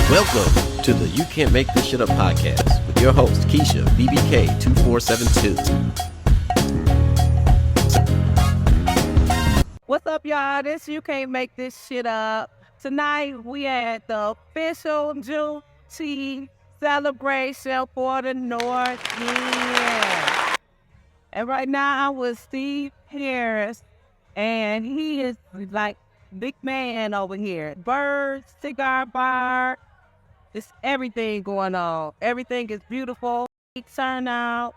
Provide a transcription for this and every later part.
Welcome to the You Can't Make This Shit Up podcast with your host, Keisha, BBK2472. What's up, y'all? This You Can't Make This Shit Up. Tonight, we at the official Juneteenth celebration for the Northend. And right now, I'm with Steve Harris, and he is like big man over here. BYRD'S, Cigar bar. It's everything going on. Everything is beautiful. Turnout.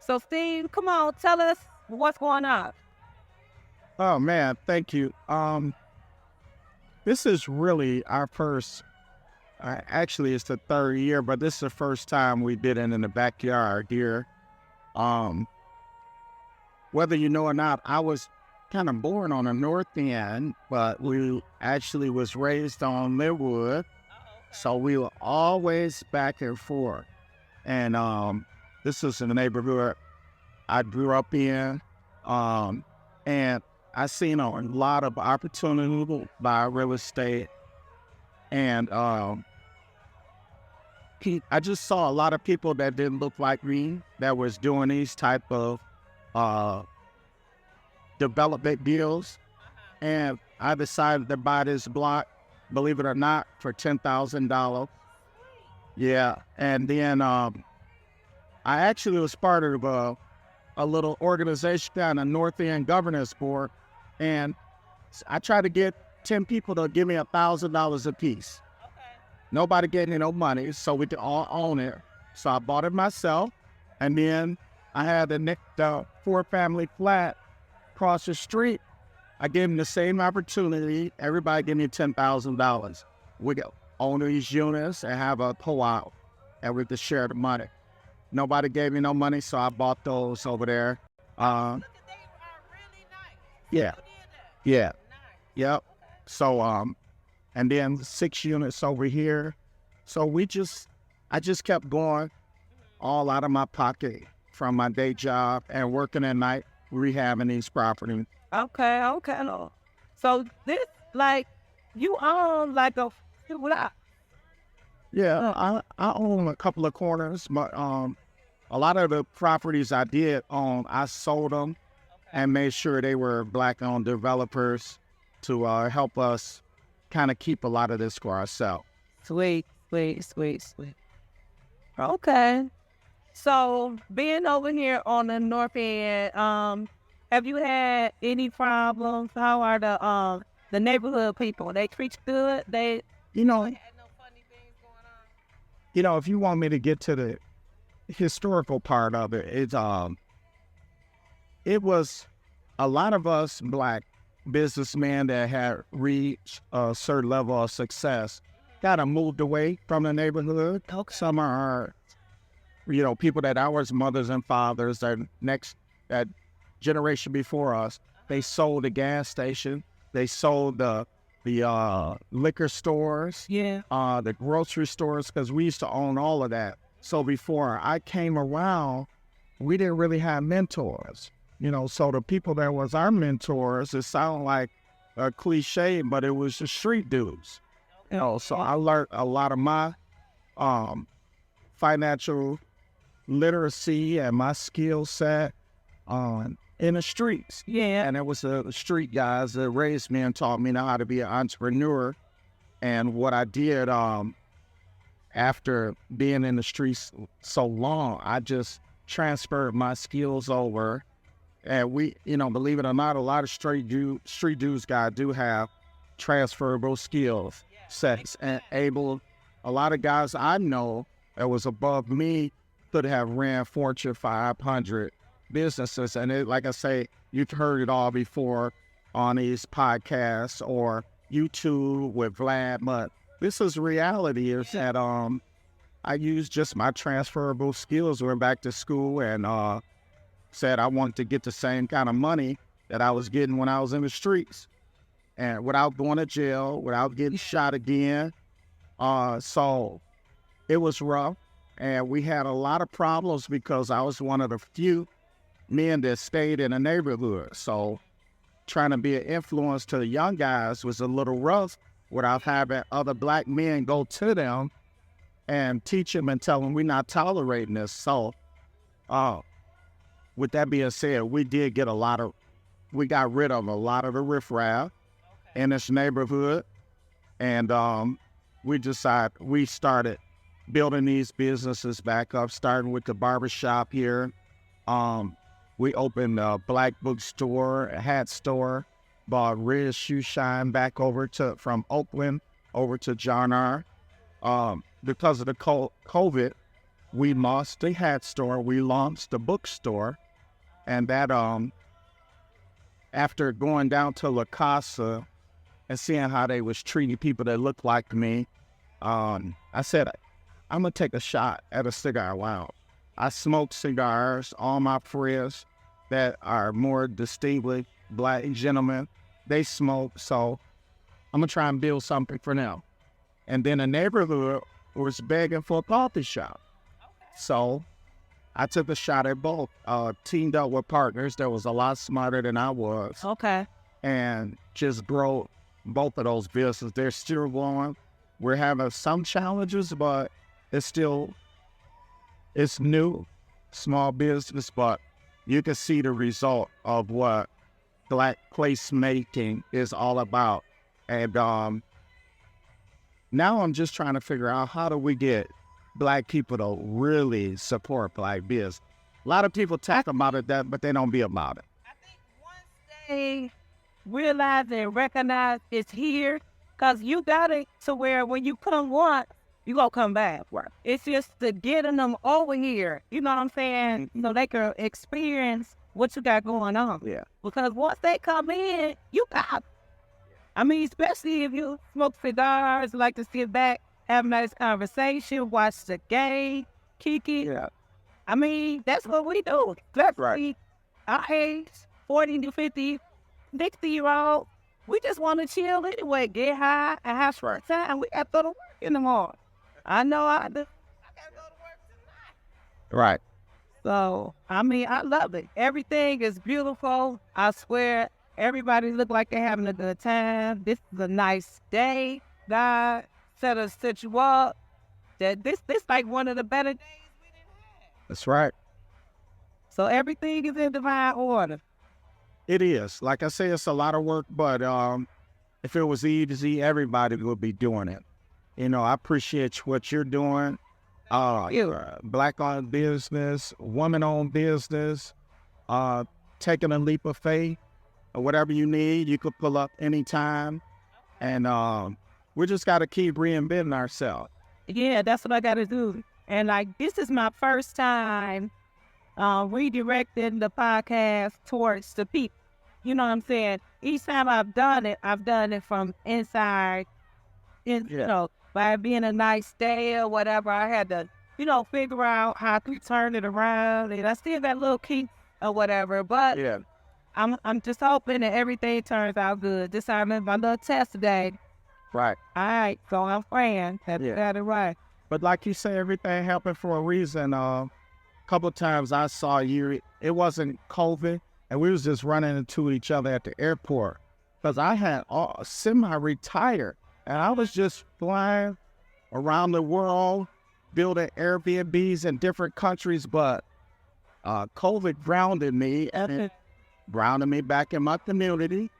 So, Steve, come on, tell us what's going on. Oh man, thank you. This is really our first, actually it's the third year, but this is the first time we did it in the backyard here. Whether you know or not, I was kind of born on the North End, but we actually was raised on Millwood. So we were always back and forth. And this is in the neighborhood I grew up in. And I seen a lot of opportunity by Realestate. And I just saw a lot of people that didn't look like me that was doing these type of development deals. And I decided to buy this block, believe it or not, for $10,000. Yeah, and then I actually was part of a little organization down the Northend Governance Board, and I tried to get 10 people to give me $1,000 a piece. Okay. Nobody gave me no money, so we could all own it. So I bought it myself, and then I had the 4-family flat across the street. I gave them the same opportunity. Everybody gave me $10,000. We could own these units and have a pull-out, and we could share the money. Nobody gave me no money, so I bought those over there. Look at they are really nice. Yeah. Yeah. Nice. Yep. Okay. So, and then 6 units over here. So I just kept going all out of my pocket from my day job and working at night, rehabbing these properties. Okay. So this, like, you own like a block. Yeah, I own a couple of corners, but a lot of the properties I did own, I sold them and made sure they were Black-owned developers to help us kind of keep a lot of this for ourselves. Sweet. Okay. So being over here on the North End, have you had any problems? How are the neighborhood people? They treat you good? They had no funny things going on? If you want me to get to the historical part of it, it was a lot of us Black businessmen that had reached a certain level of success kind of moved away from the neighborhood. Okay. Some are, people that our mothers and fathers, that generation before us, they sold the gas station, they sold the liquor stores, the grocery stores, because we used to own all of that. So before I came around, we didn't really have mentors, so the people that was our mentors, it sounded like a cliche, but it was the street dudes. So I learned a lot of my financial literacy and my skill set in the streets. Yeah. And it was the street guys that raised me and taught me how to be an entrepreneur. And what I did after being in the streets so long, I just transferred my skills over. And we, believe it or not, a lot of street dudes guys do have transferable skills sets and able. A lot of guys I know that was above me could have ran Fortune 500 businesses. And it, like I say, you've heard it all before on these podcasts or YouTube with Vlad, but this is reality is that I used just my transferable skills, went back to school and said I wanted to get the same kind of money that I was getting when I was in the streets, and without going to jail, without getting shot again. So it was rough, and we had a lot of problems because I was one of the few men that stayed in the neighborhood. So trying to be an influence to the young guys was a little rough without having other black men go to them and teach them and tell them we're not tolerating this. So, with that being said, we got rid of a lot of the riffraff in this neighborhood. And we started building these businesses back up, starting with the barbershop here. We opened a black bookstore, a hat store, bought Riz Shoe Shine back from Oakland over to John R. Because of the COVID, we lost the hat store. We launched the bookstore. And that, after going down to La Casa and seeing how they was treating people that looked like me, I said, I'm going to take a shot at a cigar lounge. I smoke cigars. All my friends that are more distinguished black gentlemen, they smoke. So I'm going to try and build something for them. And then the neighborhood was begging for a coffee shop. So I took a shot at both, teamed up with partners that was a lot smarter than I was. Okay. And just grow both of those businesses. They're still going. We're having some challenges, but it's new, small business, but you can see the result of what black placemaking is all about. And now I'm just trying to figure out, how do we get black people to really support black business? A lot of people talk about it, but they don't be about it. I think once they realize and recognize it's here, because you got it to where when you come once, you gonna come back. Right. It's just to getting them over here, you know what I'm saying? So they can experience what you got going on. Yeah. Because once they come in, you got, I mean, especially if you smoke cigars, like to sit back, have a nice conversation, watch the game, kiki. Yeah. I mean, that's what we do. That's right. Our age, 40 to 50, 60-year-old, we just want to chill anyway, get high, and have some time. We got to go to work in the morning. I know I do. I got to go to work tonight. Right. So, I mean, I love it. Everything is beautiful. I swear, everybody look like they're having a good time. This is a nice day. God set you up. That this like one of the better days we didn't have. That's right. So everything is in divine order. It is. Like I say, it's a lot of work, but if it was easy, everybody would be doing it. You know, I appreciate what you're doing. Black-owned business, woman-owned business, taking a leap of faith, or whatever you need, you could pull up anytime. And we just got to keep reinventing ourselves. Yeah, that's what I got to do. And like, this is my first time redirecting the podcast towards the people. You know what I'm saying? Each time I've done it from inside, you know, by being a nice day or whatever. I had to, you know, figure out how to turn it around. And I still got a little key or whatever, but Yeah. I'm just hoping that everything turns out good. This time is my little test today. Right. All right, so I'm praying that I got it right. But like you say, everything happened for a reason. A couple of times I saw you, it wasn't COVID, and we was just running into each other at the airport. Because I had semi-retired, and I was just flying around the world, building Airbnbs in different countries, but COVID grounded me, and it grounded me back in my community,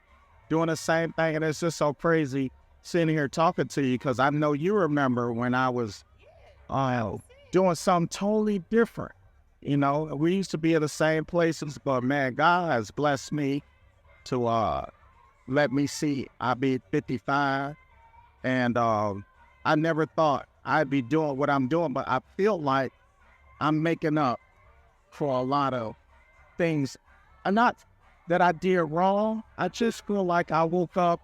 doing the same thing. And it's just so crazy sitting here talking to you, because I know you remember when I was doing something totally different. You know, we used to be in the same places, but man, God has blessed me to let me see. I'll be 55, and I never thought I'd be doing what I'm doing, but I feel like I'm making up for a lot of things. Not that I did wrong. I just feel like I woke up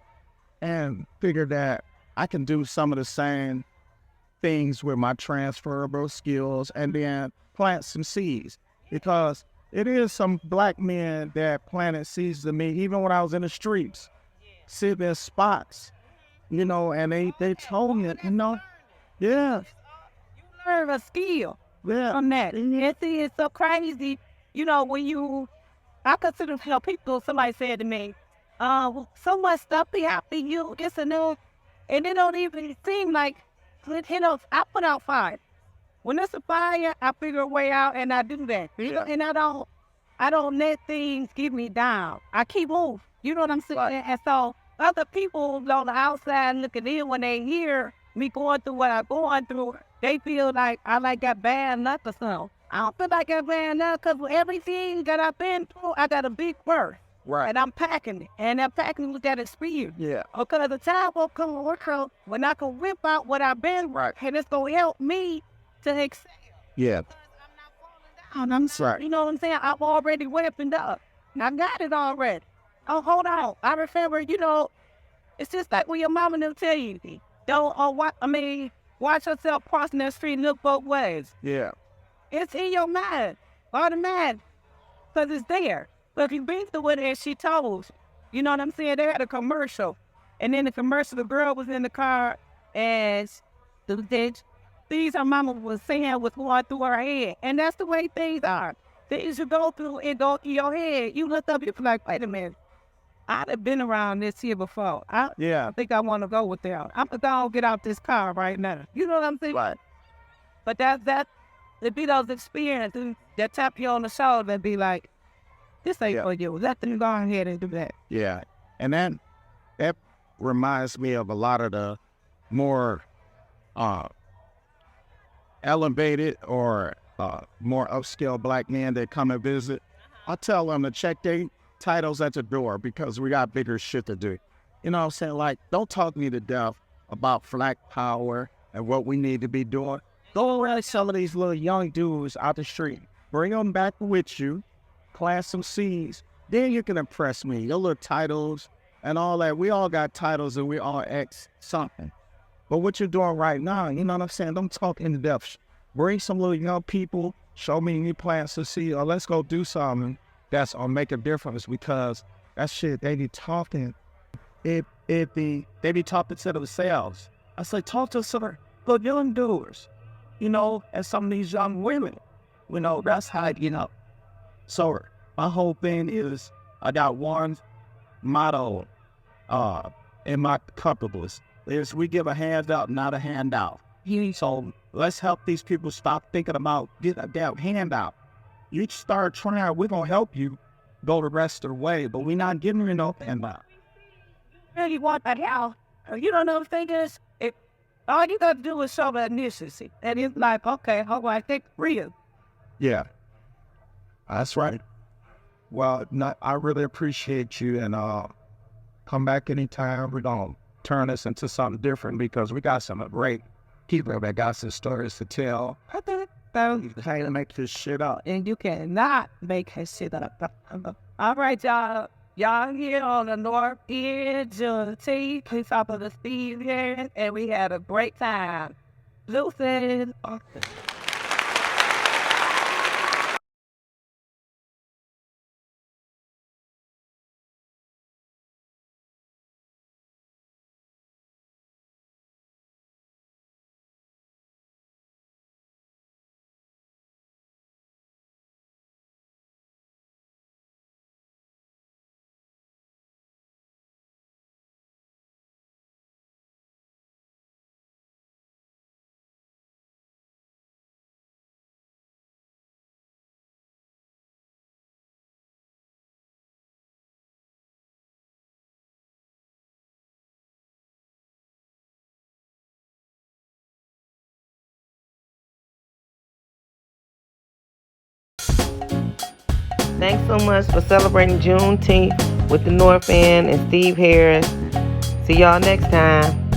and figured that I can do some of the same things with my transferable skills and then plant some seeds. Because it is some black men that planted seeds to me, even when I was in the streets, sitting in spots, you know, and they told me, you know, yeah. You learn a skill from that. And see, it's so crazy. You know, I consider, people, somebody said to me, so much stuff be happening, you, this and that. And it don't even seem like, I put out fire. When there's a fire, I figure a way out and I do that. And I don't let things get me down. I keep moving. You know what I'm saying? Right. And so other people on the outside looking in, when they hear me going through what I'm going through, they feel like I got bad luck or something. I don't feel like I got bad luck, because with everything that I've been through, I got a big purse. Right. And I'm packing it. And I'm packing it with that experience. Yeah. Because the time will come when I can whip out what I've been through, right, and it's going to help me to excel. Yeah. Because I'm not falling down. Right. You know what I'm saying? I've already weaponed up. I got it already. Oh, hold on. I remember, it's just like when your mama them tell you, watch yourself crossing that street and look both ways. Yeah. It's in your mind, automatic, because it's there. But if you been through it and she told, you know what I'm saying? They had a commercial. And in the commercial, the girl was in the car and things her mama was saying was going through her head. And that's the way things are. Things you go through and go through your head. You look up, you're like, wait a minute. I'd have been around this here before. I think I want to go with them. I'm going to get out this car right now. You know what I'm saying? Right. But it be those experiences that tap you on the shoulder and be like, this ain't for you. Let them go ahead and do that. Yeah. And that reminds me of a lot of the more elevated or more upscale black men that come and visit. I tell them to check their titles at the door, because we got bigger shit to do. You know what I'm saying? Like, don't talk me to death about Black power and what we need to be doing. Go around some of these little young dudes out the street. Bring them back with you. Plant some seeds. Then you can impress me. Your little titles and all that. We all got titles and we all X something. But what you're doing right now, you know what I'm saying? Don't talk in depth. Bring some little young people. Show me you plant some seeds. Or let's go do something that's gonna make a difference, because that shit, they be talking. They be talking to themselves. I say, talk to some good young dudes, and some of these young women. That's how, So my whole thing is, I got one motto in my comparables, is we give a handout, not a handout. So let's help these people stop thinking about getting a damn handout. You start trying, we're going to help you go the rest of the way, but we're not giving you no handout. You really want that help? You don't know the thing is, all you got to do is show the initiative. And it's like, okay, how do I take real? Yeah, that's right. Well, I really appreciate you, and come back anytime. We're going to turn this into something different, because we got some great people that got some stories to tell. You can't make this shit up. And you cannot make this shit up. All right, y'all. Y'all here on the Northend, Juneteenth, on top of the Steve here, and we had a great time. Lucid. Thanks so much for celebrating Juneteenth with the Northend and Steve Harris. See y'all next time.